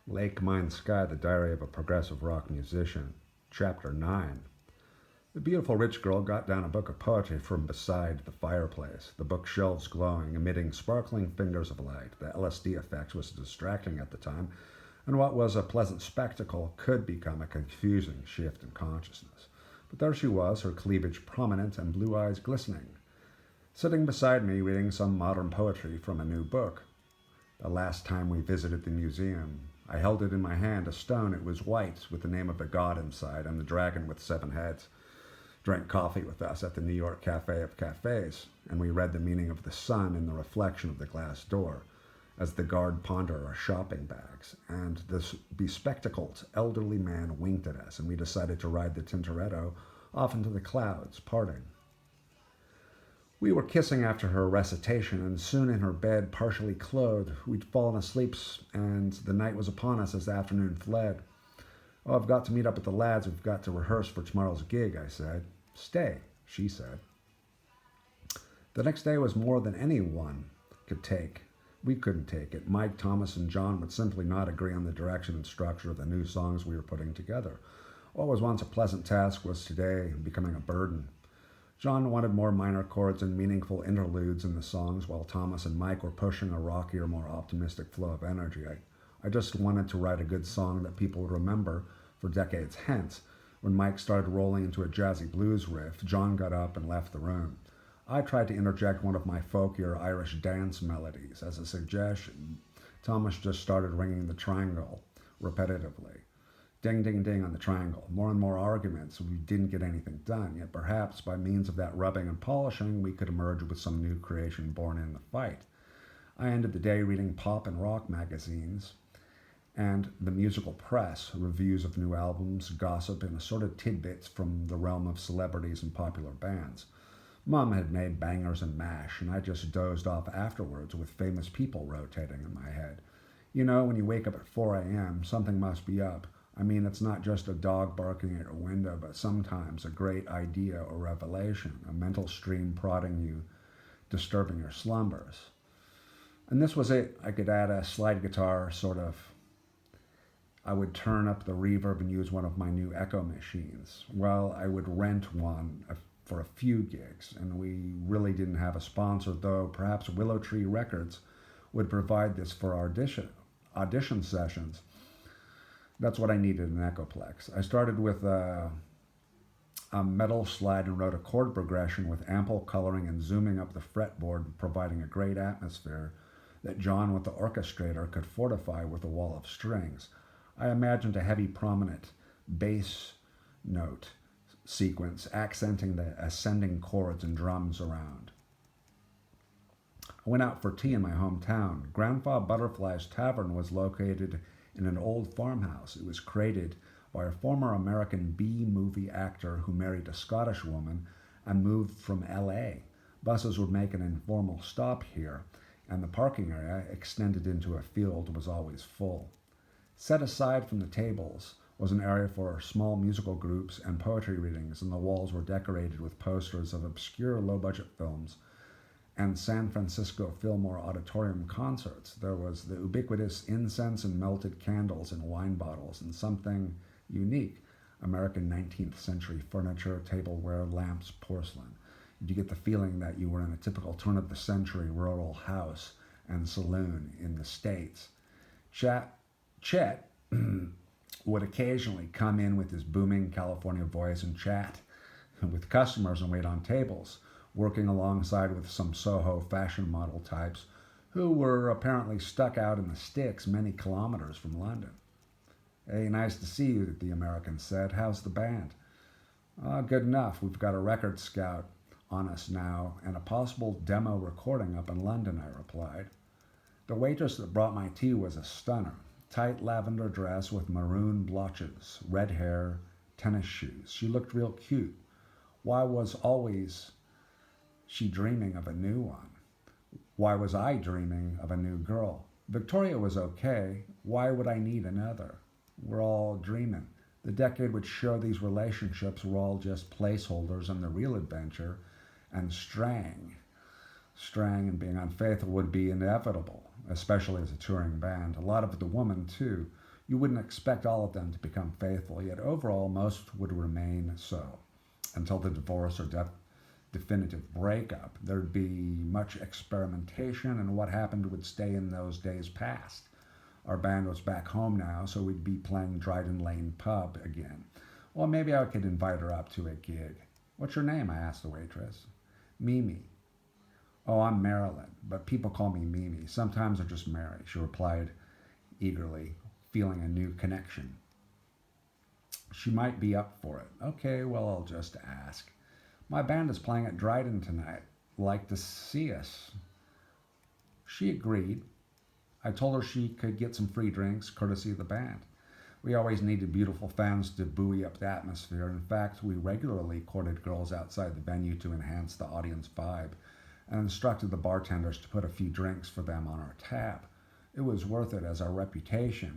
Lake Mine Sky, The Diary of a Progressive Rock Musician, Chapter 9. The beautiful rich girl got down a book of poetry from beside the fireplace, the bookshelves glowing, emitting sparkling fingers of light. The LSD effect was distracting at the time, and what was a pleasant spectacle could become a confusing shift in consciousness. But there she was, her cleavage prominent and blue eyes glistening, sitting beside me reading some modern poetry from a new book. The last time we visited the museum, I held it in my hand, a stone. It was white, with the name of the god inside and the dragon with 7 heads. Drank coffee with us at the New York Cafe of Cafes, and we read the meaning of the sun in the reflection of the glass door as the guard pondered our shopping bags. And this bespectacled elderly man winked at us, and we decided to ride the Tintoretto off into the clouds, parting. We were kissing after her recitation, and soon in her bed, partially clothed, we'd fallen asleep, and the night was upon us as the afternoon fled. "Oh, I've got to meet up with the lads. We've got to rehearse for tomorrow's gig," I said. "Stay," she said. The next day was more than anyone could take. We couldn't take it. Mike, Thomas, and John would simply not agree on the direction and structure of the new songs we were putting together. What was once a pleasant task was today becoming a burden. John wanted more minor chords and meaningful interludes in the songs, while Thomas and Mike were pushing a rockier, more optimistic flow of energy. I just wanted to write a good song that people would remember for decades hence. When Mike started rolling into a jazzy blues riff, John got up and left the room. I tried to interject one of my folkier Irish dance melodies as a suggestion. Thomas just started ringing the triangle repetitively. Ding, ding, ding on the triangle. More and more arguments. We didn't get anything done, yet perhaps by means of that rubbing and polishing, we could emerge with some new creation born in the fight. I ended the day reading pop and rock magazines and the musical press, reviews of new albums, gossip, and assorted tidbits from the realm of celebrities and popular bands. Mom had made bangers and mash, and I just dozed off afterwards with famous people rotating in my head. You know, when you wake up at 4 a.m., something must be up. I mean, it's not just a dog barking at your window, but sometimes a great idea or revelation, a mental stream prodding you, disturbing your slumbers. And this was it. I could add a slide guitar, sort of. I would turn up the reverb and use one of my new Echo machines. Well, I would rent one for a few gigs, and we really didn't have a sponsor, though perhaps Willow Tree Records would provide this for our audition sessions. That's what I needed, an Echoplex. I started with a metal slide and wrote a chord progression with ample coloring and zooming up the fretboard, providing a great atmosphere that John, with the orchestrator, could fortify with a wall of strings. I imagined a heavy, prominent bass note sequence accenting the ascending chords and drums around. I went out for tea in my hometown. Grandpa Butterfly's Tavern was located in an old farmhouse. It was created by a former American B-movie actor who married a Scottish woman and moved from LA. Buses would make an informal stop here, and the parking area, extended into a field, was always full. Set aside from the tables was an area for small musical groups and poetry readings, and the walls were decorated with posters of obscure low-budget films and San Francisco Fillmore Auditorium concerts. There was the ubiquitous incense and melted candles in wine bottles, and something unique, American 19th century furniture, tableware, lamps, porcelain. You get the feeling that you were in a typical turn-of-the-century rural house and saloon in the States. Chet would occasionally come in with his booming California voice and chat with customers and wait on tables, working alongside with some Soho fashion model types who were apparently stuck out in the sticks many kilometers from London. "Hey, nice to see you," the American said. "How's the band?" Good enough. We've got a record scout on us now and a possible demo recording up in London," I replied. The waitress that brought my tea was a stunner. Tight lavender dress with maroon blotches, red hair, tennis shoes. She looked real cute. Why was always she dreaming of a new one? Why was I dreaming of a new girl? Victoria was okay. Why would I need another? We're all dreaming. The decade would show these relationships were all just placeholders, and the real adventure and straying and being unfaithful would be inevitable, especially as a touring band. A lot of the women, too. You wouldn't expect all of them to become faithful, yet overall most would remain so until the divorce or definitive breakup. There'd be much experimentation, and what happened would stay in those days past. Our band was back home now, so we'd be playing Dryden Lane Pub again. Well, maybe I could invite her up to a gig. What's your name? I asked the waitress. Mimi. Oh, I'm Marilyn, but people call me Mimi. Sometimes or just Mary, she replied eagerly, feeling a new connection. She might be up for it. Okay, well, I'll just ask. My band is playing at Dryden tonight. Like to see us? She agreed. I told her she could get some free drinks, courtesy of the band. We always needed beautiful fans to buoy up the atmosphere. In fact, we regularly courted girls outside the venue to enhance the audience vibe and instructed the bartenders to put a few drinks for them on our tab. It was worth it as our reputation